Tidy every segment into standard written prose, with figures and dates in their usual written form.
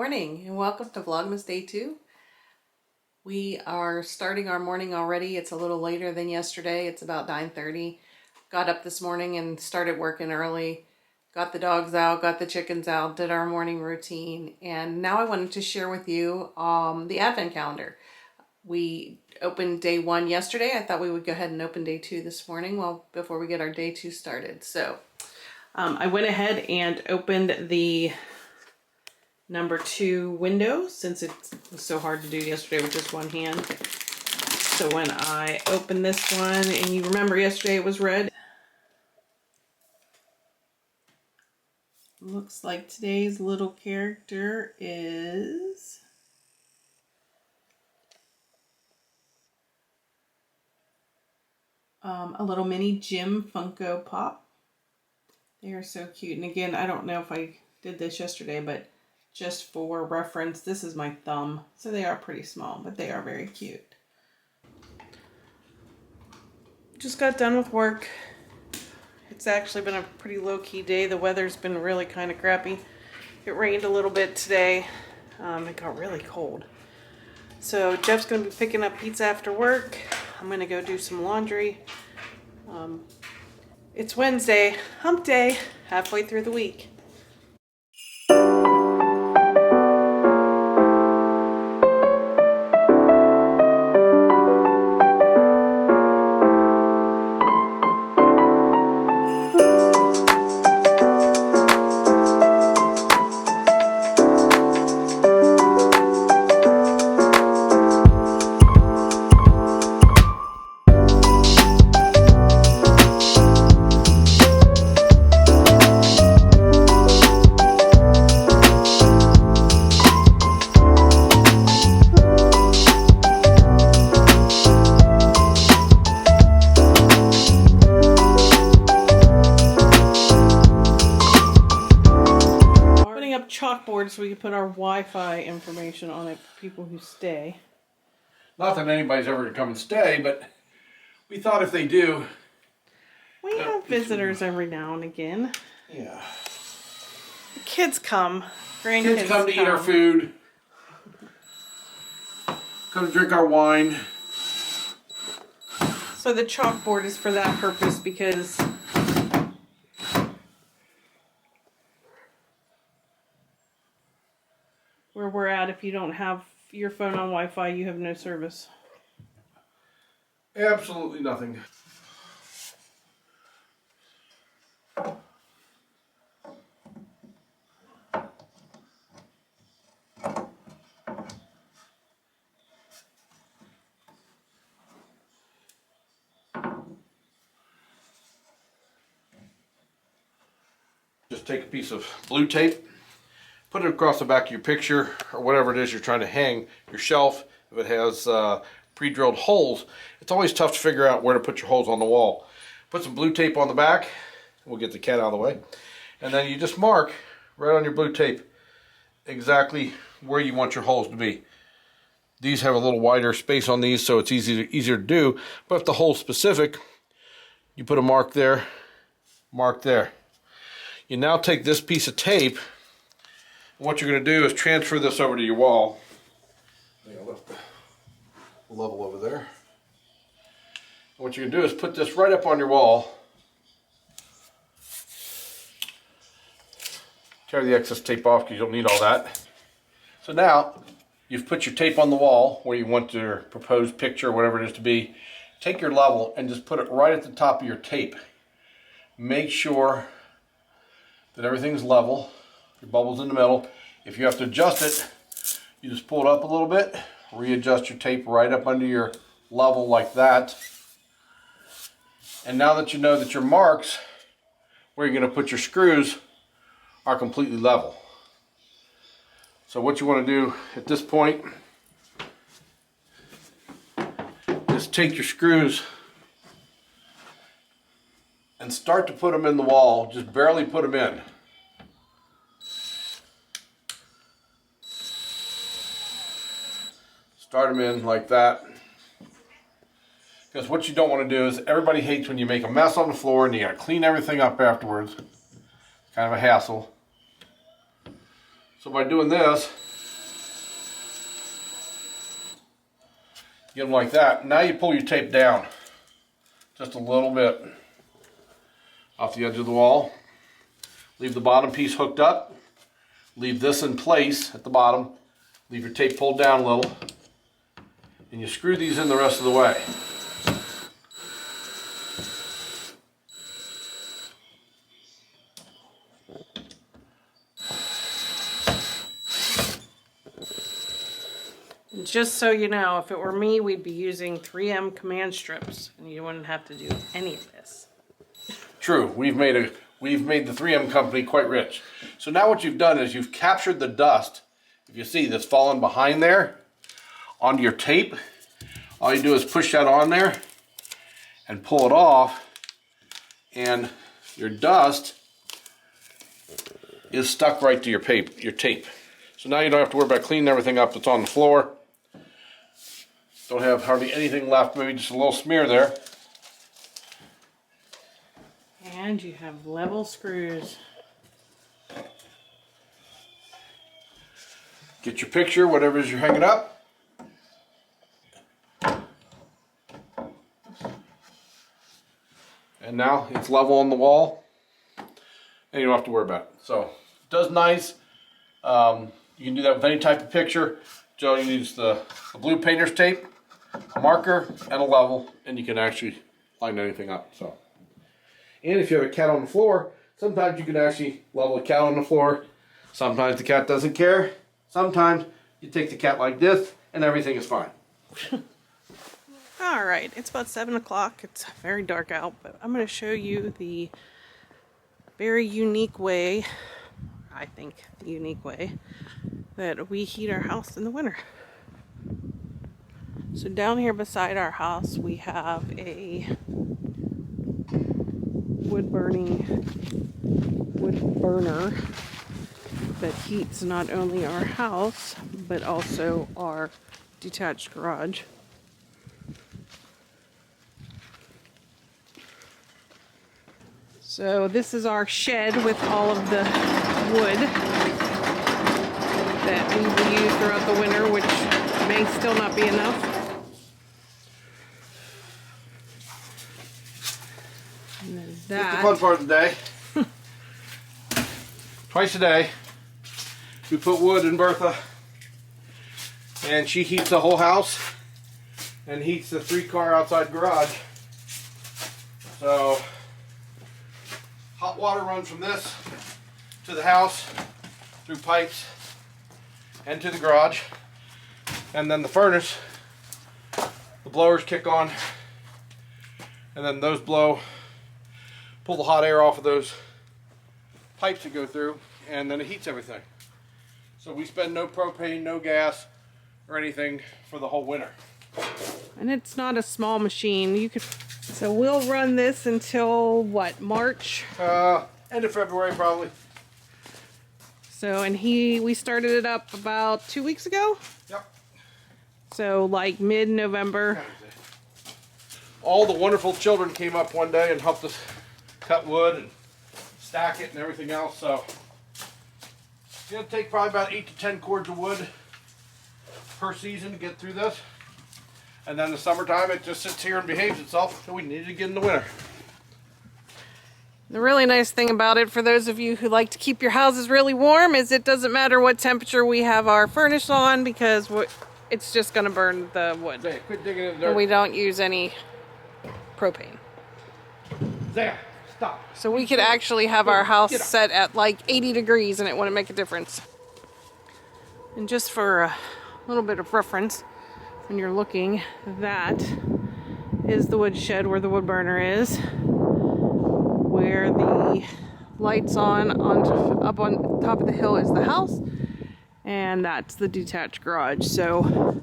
morning and welcome to Vlogmas Day 2. We are starting our morning already. It's a little later than yesterday. It's about 9:30. Got up this morning and started working early. Got the dogs out, got the chickens out, did our morning routine. And now I wanted to share with you the advent calendar. We opened day 1 yesterday. I thought we would go ahead and open day 2 this morning, before we get our day 2 started. So I went ahead and opened the number 2 window since it was so hard to do yesterday with just one hand. So when I opened this one, and you remember yesterday it was red. Looks like today's little character is a little mini Jim Funko Pop. They are so cute. And again, I don't know if I did this yesterday, but just for reference, this is my thumb. So they are pretty small, but they are very cute. Just got done with work. It's actually been a pretty low-key day. The weather's been really kind of crappy. It rained a little bit today. It got really cold. So Jeff's going to be picking up pizza after work. I'm going to go do some laundry. It's Wednesday, hump day, halfway through the week. Chalkboard so we can put our Wi-Fi information on it for people who stay. Not that anybody's ever going to come and stay, but we thought if they do... We have visitors every now and again. Yeah. The kids come. Kids come to eat our food. Come to drink our wine. So the chalkboard is for that purpose because... where we're at, if you don't have your phone on Wi-Fi, you have no service. Absolutely nothing. Just take a piece of blue tape, put it across the back of your picture or whatever it is you're trying to hang, your shelf. If it has pre-drilled holes, it's always tough to figure out where to put your holes on the wall. Put some blue tape on the back. We'll get the cat out of the way. And then you just mark right on your blue tape exactly where you want your holes to be. These have a little wider space on these, so it's easier to do. But if the hole's specific, you put a mark there, mark there. You now take this piece of tape. What you're going to do is transfer this over to your wall. Level over there. And what you're going to do is put this right up on your wall. Tear the excess tape off because you don't need all that. So now you've put your tape on the wall where you want your proposed picture or whatever it is to be. Take your level and just put it right at the top of your tape. Make sure that everything's level. Your bubble's in the middle. If you have to adjust it, you just pull it up a little bit, readjust your tape right up under your level like that. And now that you know that your marks, where you're going to put your screws, are completely level. So what you want to do at this point is take your screws and start to put them in the wall. Just barely put them in. Start them in like that. Because what you don't want to do is, everybody hates when you make a mess on the floor and you got to clean everything up afterwards. It's kind of a hassle. So by doing this, Get them like that. Now you pull your tape down just a little bit off the edge of the wall. Leave the bottom piece hooked up. Leave this in place at the bottom. Leave your tape pulled down a little. And you screw these in the rest of the way. Just so you know, if it were me, we'd be using 3M command strips, and you wouldn't have to do any of this. True, we've made the 3M company quite rich. So now what you've done is you've captured the dust. If you see this falling behind there onto your tape, all you do is push that on there and pull it off, and your dust is stuck right to your tape. So now you don't have to worry about cleaning everything up that's on the floor. Don't have hardly anything left, maybe just a little smear there. And you have level screws. Get your picture, whatever it is you're hanging up. And now it's level on the wall. And you don't have to worry about it. So, it does nice. You can do that with any type of picture. Joe, you use the blue painter's tape, a marker, and a level, and you can actually line anything up. So, and if you have a cat on the floor, sometimes you can actually level a cat on the floor. Sometimes the cat doesn't care. Sometimes you take the cat like this, and everything is fine. Alright, it's about 7 o'clock. It's very dark out, but I'm going to show you the very unique way, I think the unique way, that we heat our house in the winter. So down here beside our house we have a wood burner that heats not only our house but also our detached garage. So this is our shed with all of the wood that we will use throughout the winter, which may still not be enough. And there's That's the that. fun part of the day. Twice a day, we put wood in Bertha, and she heats the whole house and heats the 3-car outside garage. So, hot water runs from this to the house through pipes and to the garage, and then the furnace, the blowers kick on, and then those pull the hot air off of those pipes that go through, and then it heats everything. So we spend no propane, no gas, or anything for the whole winter. And it's not a small machine. So we'll run this until what, March? End of February probably. So, and we started it up about 2 weeks ago. Yep. So like mid-November. All the wonderful children came up one day and helped us cut wood and stack it and everything else. So it's going to take probably about 8 to 10 cords of wood per season to get through this. And then the summertime it just sits here and behaves itself, so we need to get in the winter. The really nice thing about it, for those of you who like to keep your houses really warm, is it doesn't matter what temperature we have our furnace on, because it's just going to burn the wood. Zaya, quit digging in the dirt. And we don't use any propane. Zaya, stop. So we could actually have our house set at like 80 degrees and it wouldn't make a difference. And just for a little bit of reference, when you're looking, that is the wood shed where the wood burner is, where the lights up on top of the hill is the house, and that's the detached garage. So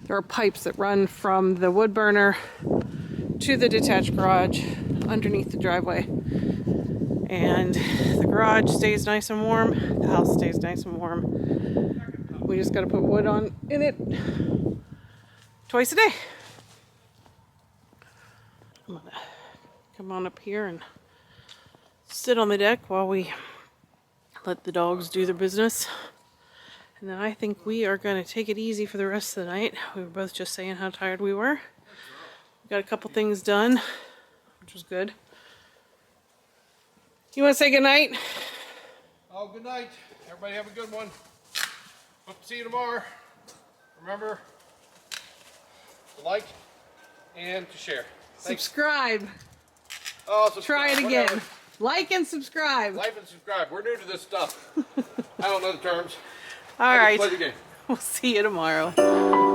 there are pipes that run from the wood burner to the detached garage underneath the driveway, and the garage stays nice and warm, the house stays nice and warm. We just got to put wood in it twice a day. I'm gonna come on up here and sit on the deck while we let the dogs do their business. And then I think we are going to take it easy for the rest of the night. We were both just saying how tired we were. We got a couple things done, which was good. You want to say goodnight? Oh, good night. Everybody have a good one. Hope to see you tomorrow. Remember to like and to share. Thanks. Subscribe. Oh, subscribe. Try it again. Whatever. Like and subscribe. Like and subscribe. We're new to this stuff. I don't know the terms. All right. Play the game. We'll see you tomorrow.